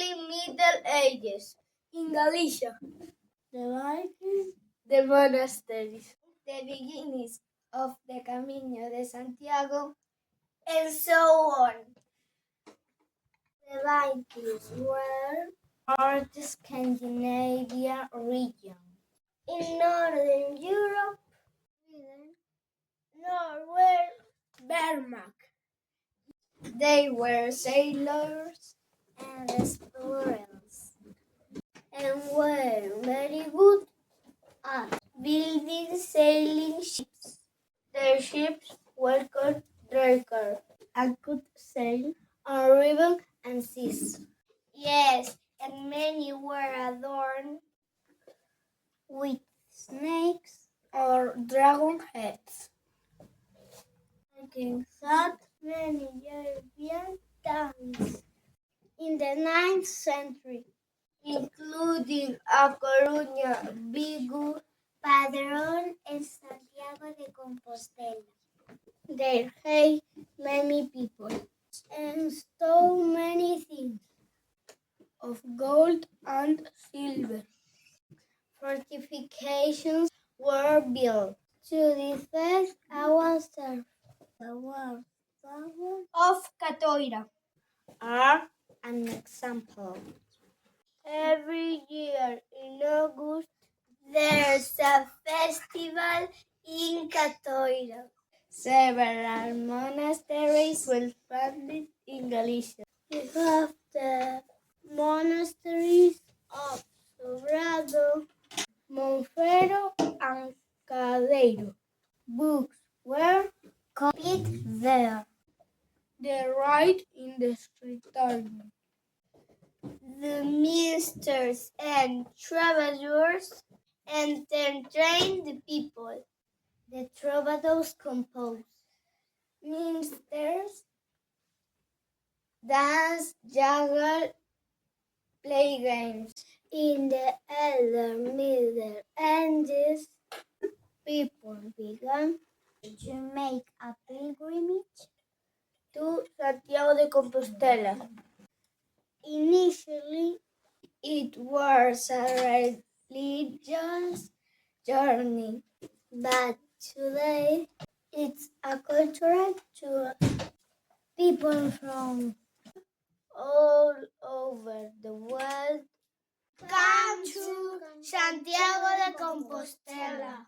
early Middle Ages. In Galicia, The Vikings, the monasteries, the beginnings of the Camino de Santiago, and so on. The Vikings were part of the Scandinavian region. In Northern Europe, Sweden, Norway, Denmark. they were sailors and explorers, and were very good at building sailing ships. Their ships were called drakar and could sail on rivers and seas. Yes, and many were adorned with snakes Or dragon heads. Vikings had many European towns in the 9th century, including A Coruña, Vigo, Padrón, and Santiago de Compostela. They had many people and stole many things Of gold and silver. Fortifications were built to defend ourselves. The walls Of Catoira. are an example. Every year in August, there's a festival in Catoira. Several monasteries were founded in Galicia. We have the monasteries of Sobrado, Monfero, and Cadeiro. Books were copied there. The rite in the street tournament. The ministers and troubadours entertained the people. The troubadours composed. Ministers danced, juggled, play games. In the elder Middle Ages, people began to make a pilgrimage To Santiago de Compostela. Initially, it was a religious journey, but today it's a cultural tour. People from all over the world come to Santiago de Compostela.